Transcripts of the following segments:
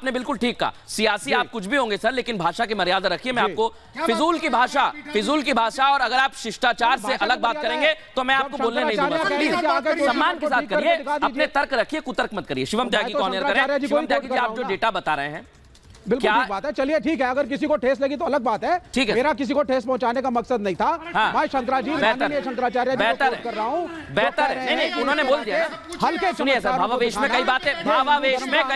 आपने बिल्कुल ठीक कहा, सियासी आप कुछ भी होंगे सर, लेकिन भाषा की मर्यादा रखिए। मैं आपको फिजूल की भाषा और अगर आप शिष्टाचार से अलग बात करेंगे तो मैं आपको बोलने नहीं दूंगा। प्लीज सम्मान के साथ करिए, अपने तर्क रखिए, कुतर्क मत करिए। शिवम त्यागी को ऑनर करें। शिवम त्यागी जी, आप जो डेटा बता रहे हैं बिल्कुल ठीक बात है। चलिए ठीक है, अगर किसी को ठेस लगी तो अलग बात है। ठीक है, मेरा किसी को ठेस पहुंचाने का मकसद नहीं था। मैं शंकराचार्य बेहतर कर रहा हूँ, बेहतर है। नहीं, उन्होंने बोल दिया हल्के। सुनिए सर, भावावेश में कई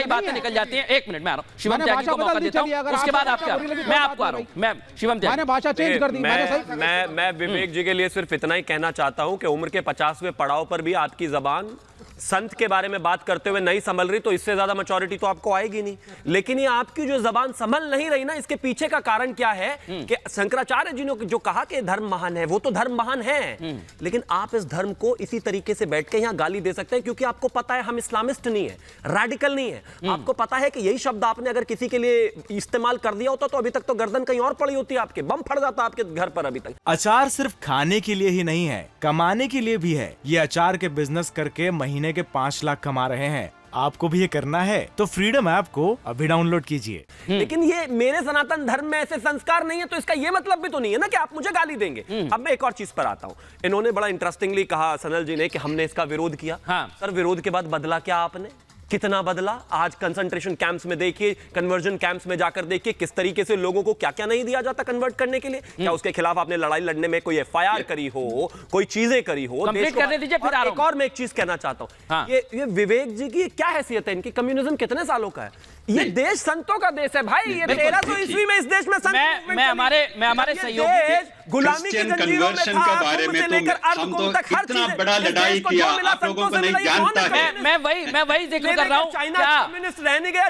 बातें निकल जाती हैं। एक मिनट में आ रहा हूँ, शिवम त्यागी को मौका देता हूँ, उसके बाद आपका मैं आपको आ रहा हूँ। मैं शिवम त्यागी, मैंने भाषा चेंज कर दी। मैं विवेक जी के लिए सिर्फ इतना ही कहना चाहता हूं कि उम्र के 50वें पड़ाव पर भी आपकी जबान संत के बारे में बात करते हुए नहीं संभल रही, तो इससे ज्यादा मैच्योरिटी तो आपको आएगी नहीं। लेकिन ये आपकी जो जबान संभल नहीं रही ना, इसके पीछे का कारण क्या है कि शंकराचार्य जी ने जो कहा कि धर्म महान है, वो तो धर्म महान है, लेकिन आप इस धर्म को इसी तरीके से बैठ के यहां गाली दे सकते हैं क्योंकि आपको पता है हम इस्लामिस्ट नहीं है, रैडिकल नहीं है। आपको पता है कि यही शब्द आपने अगर किसी के लिए इस्तेमाल कर दिया होता तो अभी तक तो गर्दन कहीं और पड़ी होती, आपके बम फट जाता आपके घर पर। अभी तक अचार सिर्फ खाने के लिए ही नहीं है, कमाने के लिए भी है। ये अचार के बिजनेस करके महीने के 5 लाख कमा रहे हैं। आपको भी ये करना है तो फ्रीडम ऐप को अभी डाउनलोड कीजिए। लेकिन ये मेरे सनातन धर्म में ऐसे संस्कार नहीं है, तो इसका ये मतलब भी तो नहीं है ना कि आप मुझे गाली देंगे। अब मैं एक और चीज पर आता हूं। इन्होंने बड़ा इंटरेस्टिंगली कहा सनल जी ने कि हमने इसका विरोध किया। सर, विरोध के बाद बदला क्या आपने? कितना बदला? आज कंसंट्रेशन कैंप्स में देखिए, कन्वर्जन कैंप्स में जाकर देखिए किस तरीके से लोगों को क्या क्या नहीं दिया जाता कन्वर्ट करने के लिए। क्या उसके खिलाफ आपने लड़ाई लड़ने में कोई एफआईआर करी हो, कोई चीजें करी हो? करने दीजिए, फिर एक और मैं एक चीज कहना चाहता हूं। ये विवेक जी की क्या हैसियत है? इनकी कम्युनिज्म कितने सालों का है? ये देश संतों का देश है भाई। ये 1300 ईस्वी में इस देश में मैं हमारे सहयोगी गुलामी की जंजीरों में था, बारे में हम तो इतना बड़ा लड़ाई किया, आप लोगों को नहीं जानता है। मैं वही जिक्र कर रहा हूँ। चाइना कम्युनिस्ट रहने गया,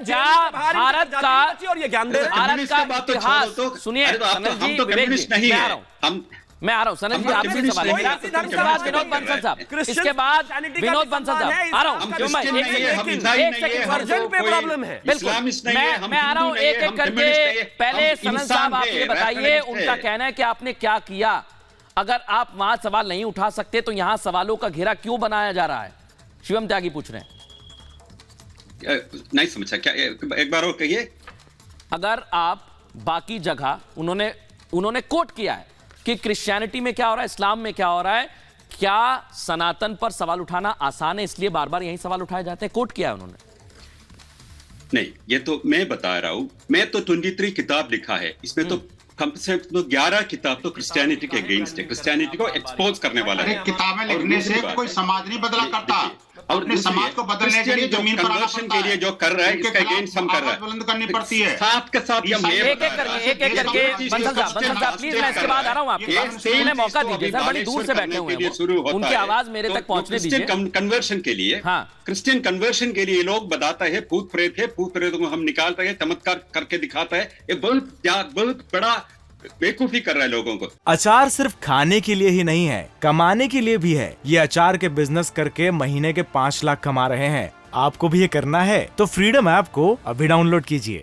भारत का और ये ज्ञान दे भारत का इतिहास सुनिए। हम तो कम्युनिस्ट नहीं है। मैं आ रहा हूँ सनत जी, आपसे सवाल है मेरा। इसके बाद विनोद बंसल साहब, इसके बाद विनोद बंसल साहब आ रहा हूँ। मैं आ रहा हूँ एक एक करके। पहले सनत साहब आप ये बताइए, उनका कहना है कि आपने क्या किया। अगर आप वहां सवाल नहीं उठा सकते तो यहाँ सवालों का घेरा क्यों बनाया जा रहा है? शिवम त्यागी पूछ रहे हैं। नहीं समझा, क्या एक बार और कहिए। अगर आप बाकी जगह उन्होंने कोट किया है कि क्रिश्चियनिटी में क्या हो रहा है, इस्लाम में क्या हो रहा है, क्या सनातन पर सवाल उठाना आसान है, इसलिए बार बार यही सवाल उठाए जाते हैं? कोट किया है उन्होंने। नहीं, ये तो मैं बता रहा हूं। मैं तो 23 किताब लिखा है, इसमें तो कम से कम 11 किताब तो क्रिश्चियनिटी के अगेंस्ट है, क्रिश्चियनिटी को एक्सपोज करने वाला है। किताबें लिखने से कोई समाज नहीं बदला करता। और अपने समाज को बदलने के लिए जमीन पर कन्वर्शन के लिए जो कर रहा है, इसके अगेंस्ट हम कर रहे हैं। बुलंद करनी पड़ती है साथ के साथ। एक एक करके बंसल साहब प्लीज, मैं इसके बाद आ रहा हूं आपके पास। उन्हें मौका दीजिए सर, बड़ी दूर से बैठे हुए हैं, उनकी आवाज मेरे तक पहुंचने दीजिए। कन्वर्शन के लिए, क्रिश्चियन कन्वर्शन के लिए लोग बताता है भूत प्रेत है, भूत प्रेतों को हम निकालते हैं, चमत्कार करके दिखाता है। ये बहुत बड़ा बेवकूफी कर रहा है लोगों को। अचार सिर्फ खाने के लिए ही नहीं है, कमाने के लिए भी है। ये अचार के बिजनेस करके महीने के 5 लाख कमा रहे हैं। आपको भी ये करना है तो फ्रीडम ऐप को अभी डाउनलोड कीजिए।